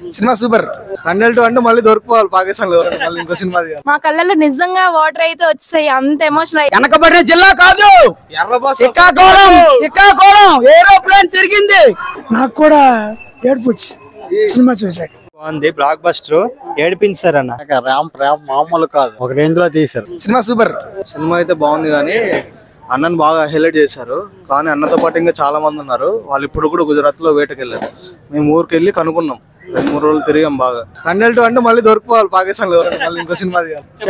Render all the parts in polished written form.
Cinema super. 12 అంటే మళ్ళీ దొరుకుకోవాలి పాకిస్తాన్ లో ఇంకో సినిమా. మా కళ్ళల్లో నిజంగా వాటర్ అయితే వచ్చాయి, అంత ఎమోషనల్. వెనకబడిన జిల్లా కాదు శ్రీకాకుళం ఏరోప్లేన్ తిరిగింది. నాకు కూడా ఏడుపు సినిమా చూసాక బాగుంది, బ్లాక్ బస్టర్ ఏడిపించారు అన్న. ర్యామ్ మామూలు కాదు, ఒక రేంజ్ లో తీశారు. Cinema super. సినిమా అయితే బాగుంది కానీ అన్నను బాగా హైలైట్ చేశారు. కానీ అన్నతో పాటు ఇంకా చాలా మంది ఉన్నారు. వాళ్ళు ఇప్పుడు కూడా గుజరాత్ లో వేటకి వెళ్ళారు. మేము ఊరికి వెళ్ళి కనుక్కున్నాం, 2-3 రోజులు తిరిగాం బాగా. 12 అంటే మళ్ళీ దొరుకుకోవాలి పాకిస్తాన్ లో ఇంకో సినిమా.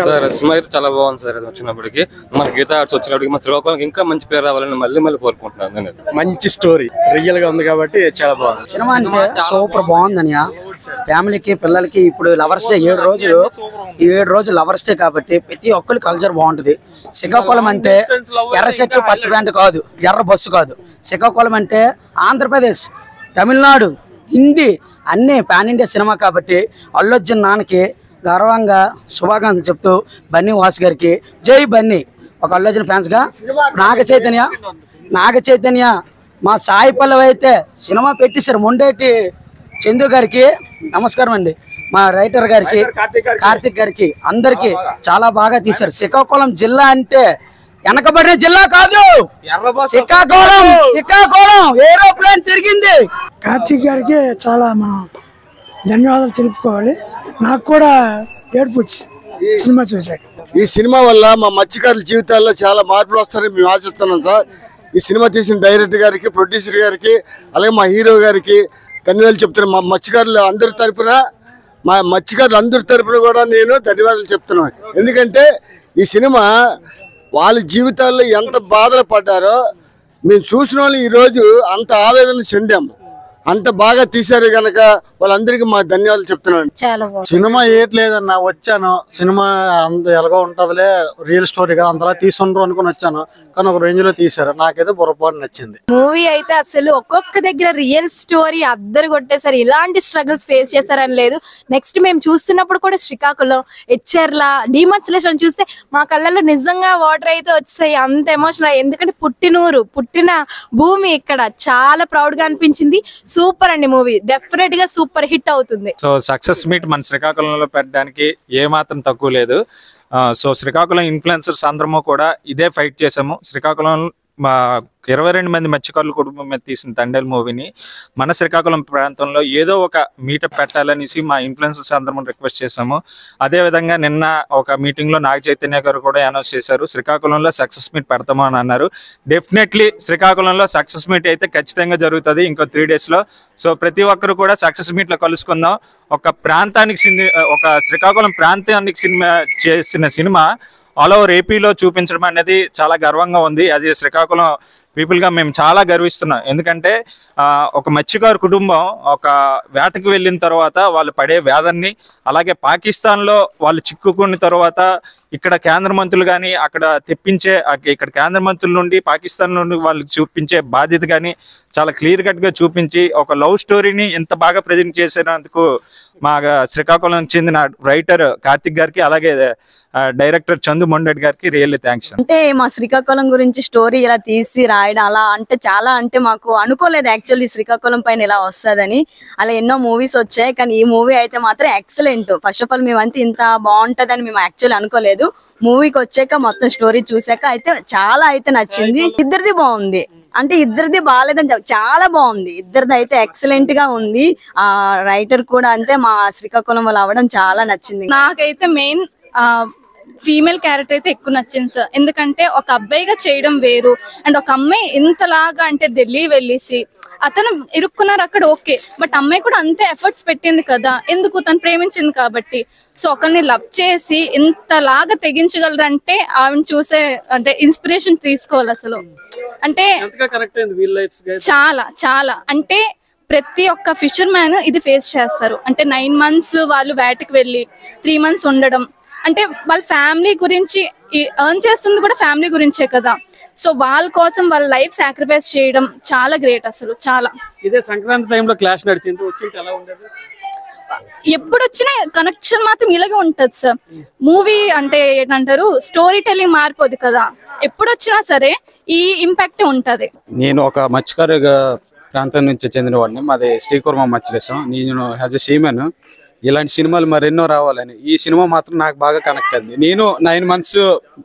సార్ సినిమా అయితే చాలా బాగుంది సార్. అది వచ్చినప్పటికి మన గీతా ఆర్ట్స్ వచ్చినప్పటికి మన శ్రీకాకుళంకి ఇంకా మంచి పేరు రావాలని మళ్ళీ కోరుకుంటున్నాను. మంచి స్టోరీ, రియల్ గా ఉంది కాబట్టి చాలా బాగుంది. సినిమా అంటే సూపర్ బాగుందనియా. ఫ్యామిలీకి పిల్లలకి ఇప్పుడు లవర్స్ డే 7 రోజులు లవర్స్ డే కాబట్టి ప్రతి ఒక్కరి కల్చర్ బాగుంటది. శ్రీకాకుళం అంటే ఎర్ర షర్టు పచ్చ ప్యాంటు కాదు, ఎర్ర బస్సు కాదు. శ్రీకాకుళం అంటే ఆంధ్రప్రదేశ్, తమిళనాడు, హిందీ అన్నీ పాన్ ఇండియా సినిమా కాబట్టి అల్లు అర్జున్ నాన్నకి గర్వంగా శుభాకాంక్షలు చెప్తూ బన్నీ వాసు గారికి జై బన్నీ. ఒక అల్లు అర్జున్ ఫ్యాన్స్ గా నాగ చైతన్య మా సాయి పల్లవి అయితే సినిమా పెట్టేశారు. మొండేటి చందు గారికి నమస్కారం అండి, మా రైటర్ గారికి, కార్తిక్ గారికి, అందరికి చాలా బాగా తీశారు. శ్రీకాకుళం జిల్లా అంటే వెనకబడిన జిల్లా కాదు, శ్రీకాకుళం ఏరోప్లేన్ తిరిగింది. కార్తీక్ గారికి చాలా మనం ధన్యవాదాలు తెలుపుకోవాలి. నాకు కూడా ఏడుపు సినిమా చూసాక. ఈ సినిమా వల్ల మా మత్స్యకారుల జీవితాల్లో చాలా మార్పులు వస్తారని మేము ఆశిస్తున్నాం సార్. ఈ సినిమా తీసిన డైరెక్టర్ గారికి, ప్రొడ్యూసర్ గారికి, అలాగే మా హీరో గారికి ధన్యవాదాలు చెప్తున్నాను. మా మత్స్యకారులు అందరి తరపున కూడా నేను ధన్యవాదాలు చెప్తున్నాను. ఎందుకంటే ఈ సినిమా వాళ్ళ జీవితాల్లో ఎంత బాధలు పడ్డారో మేము చూసిన వాళ్ళు ఈరోజు అంత ఆవేదన చెందాము. అంత బాగా తీశారు కనుక వాళ్ళందరికీ మా ధన్యవాదాలు చెప్తున్నాను. సినిమా ఏట్లేదన్న, వచ్చాను సినిమా అంత ఎలాగో ఉంటదిలే, రియల్ స్టోరీగా అంతలా తీసుండ్రు అనుకుని వచ్చాను. కానీ ఒక రేంజ్ లో తీశారు, నాకైతే పొరపాటు నచ్చింది. మూవీ అయితే అసలు ఒక్కొక్క దగ్గర రియల్ స్టోరీ అద్దరు కొట్టేసారు. ఇలాంటి స్ట్రగుల్స్ ఫేస్ చేశారని లేదు. నెక్స్ట్ మేము చూస్తున్నప్పుడు కూడా శ్రీకాకుళం, హెచ్ఆర్ల డిమాన్స్ట్రేషన్ చూస్తే మా కళ్ళల్లో నిజంగా వాటర్ అయితే వచ్చాయి, అంత ఎమోషనల్. ఎందుకంటే పుట్టిన భూమి ఇక్కడ చాలా ప్రౌడ్ గా అనిపించింది. సూపర్ అండి మూవీ, డెఫినెట్ గా సూపర్ హిట్ అవుతుంది. సో సక్సెస్ మీట్ మన శ్రీకాకుళంలో పెట్టడానికి ఏ మాత్రం తక్కువ లేదు. సో శ్రీకాకుళం ఇన్ఫ్లుయెన్సర్స్ అందరము కూడా ఇదే ఫైట్ చేసాము. శ్రీకాకుళం 22 మంది మత్స్యకారుల కుటుంబం మీద తీసిన తండేల్ మూవీని మన శ్రీకాకుళం ప్రాంతంలో ఏదో ఒక మీటప్ పెట్టాలనేసి మా ఇన్ఫ్లుయెన్సర్స్ అందరం రిక్వెస్ట్ చేశాము. అదేవిధంగా నిన్న ఒక మీటింగ్లో నాగ చైతన్య గారు కూడా అనౌన్స్ చేశారు, శ్రీకాకుళంలో సక్సెస్ మీట్ పెడతాము అని అన్నారు. డెఫినెట్లీ శ్రీకాకుళంలో సక్సెస్ మీట్ అయితే ఖచ్చితంగా జరుగుతుంది ఇంకో 3 daysలో. సో ప్రతి ఒక్కరు కూడా సక్సెస్ మీట్లో కలుసుకుందాం. ఒక శ్రీకాకుళం ప్రాంతానికి చేసిన సినిమా ఆల్ ఓవర్ ఏపీలో చూపించడం అనేది చాలా గర్వంగా ఉంది. అది శ్రీకాకుళం పీపుల్గా మేము చాలా గర్విస్తున్నాం. ఎందుకంటే ఒక మత్స్యకారు కుటుంబం ఒక వేటకి వెళ్ళిన తర్వాత వాళ్ళు పడే వేదన్ని, అలాగే పాకిస్తాన్లో వాళ్ళు చిక్కుకున్న తర్వాత ఇక్కడ కేంద్ర మంత్రులు కానీ అక్కడ ఇక్కడ కేంద్ర మంత్రుల నుండి పాకిస్తాన్ నుండి వాళ్ళు చూపించే బాధ్యత కానీ చాలా క్లియర్ కట్గా చూపించి ఒక లవ్ స్టోరీని ఎంత బాగా ప్రజెంట్ చేసినందుకు మా శ్రీకాకుళం చెందిన రైటర్ కార్తిక్ గారికి, అలాగే డైరెక్టర్ చందు మొండెట్ గారికి రియల్లీ థ్యాంక్స్. అంటే మా శ్రీకాకుళం గురించి స్టోరీ ఇలా తీసి రాయడం అలా అంటే చాలా అంటే మాకు అనుకోలేదు యాక్చువల్లీ శ్రీకాకుళం పైన ఇలా వస్తుందని. అలా ఎన్నో మూవీస్ వచ్చాయి కానీ ఈ మూవీ అయితే మాత్రం ఎక్సలెంట్. ఫస్ట్ ఆఫ్ ఆల్ మేమంతా ఇంత బాగుంటదని మేము యాక్చువల్లీ అనుకోలేదు. మూవీకి వచ్చాక మొత్తం స్టోరీ చూసాక అయితే చాలా అయితే నచ్చింది. ఇద్దరిది బాగుంది, అంటే ఇద్దరిది బాగాలేదని చాలా బాగుంది. ఇద్దరిది అయితే ఎక్సలెంట్ గా ఉంది. ఆ రైటర్ కూడా అంతే మా శ్రీకాకుళం వాళ్ళు అవ్వడం చాలా నచ్చింది. నాకైతే మెయిన్ ఫీమేల్ క్యారెక్టర్ అయితే ఎక్కువ నచ్చింది సార్. ఎందుకంటే ఒక అబ్బాయిగా చేయడం వేరు, అండ్ ఒక అమ్మాయి ఇంతలాగా అంటే ఢిల్లీ వెళ్ళేసి అతను ఇరుక్కున్నారు అక్కడ ఓకే, బట్ అమ్మాయి కూడా అంతే ఎఫర్ట్స్ పెట్టింది కదా, ఎందుకు తను ప్రేమించింది కాబట్టి. సో ఒకరిని లవ్ చేసి ఇంతలాగా తెగించగలరంటే ఆవిడ చూసే అంటే ఇన్స్పిరేషన్ తీసుకోవాలి అసలు. అంటే చాలా అంటే ప్రతి ఒక్క ఫిషర్ మ్యాన్ ఇది ఫేస్ చేస్తారు. అంటే 9 months వాళ్ళు వేటకి వెళ్ళి 3 months ఉండడం, అంటే వాళ్ళ ఫ్యామిలీ గురించి ఎర్న్ చేస్తుంది కూడా ఫ్యామిలీ గురించే కదా. సో వాళ్ళ కోసం వాళ్ళ లైఫ్ సాక్రిఫైస్ చేయడం చాలా గ్రేట్ అసలు. చాలా ఇదే సంక్రాంతి టైంలో క్లాష్ నడిచింది, వచ్చింటే ఎలా ఉండేది? ఎప్పుడు వచ్చినా కనెక్షన్ మాత్రం ఇలాగే ఉంటది సార్. మూవీ అంటే ఏంటంటారు, స్టోరీ టెల్లింగ్ మారిపోదు కదా, ఎప్పుడు వచ్చినా సరే ఈ ఇంపాక్ట్ ఉంటది. నేను ఒక మత్స్యకారుగా ప్రాంతం నుంచి చెందినవాడిని. మాది శ్రీకుర్మ మచ్చిలేసం. నేను యాజ్ ఎ సీమెన్ ఇలాంటి సినిమాలు మరెన్నో రావాలని. ఈ సినిమా మాత్రం నాకు బాగా కనెక్ట్ అయింది. నేను 9 months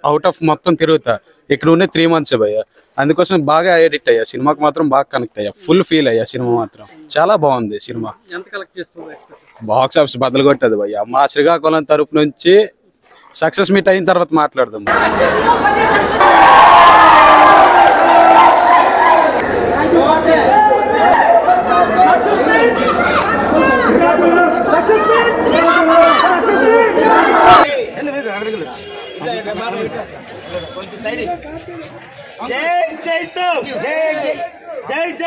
అవుట్ ఆఫ్ మొత్తం తిరుగుతా, ఇక్కడ ఉండే 3 months భయ్య. అందుకోసం బాగా ఎడిట్ అయ్యా, సినిమాకి మాత్రం బాగా కనెక్ట్ అయ్యా, ఫుల్ ఫీల్ అయ్యా. సినిమా మాత్రం చాలా బాగుంది. సినిమా బాక్స్ ఆఫీస్ బదులు కొట్టదు భయ్య. మా శ్రీకాకుళం తరపు నుంచి సక్సెస్ మీట్ అయిన తర్వాత మాట్లాడదాం. జై జై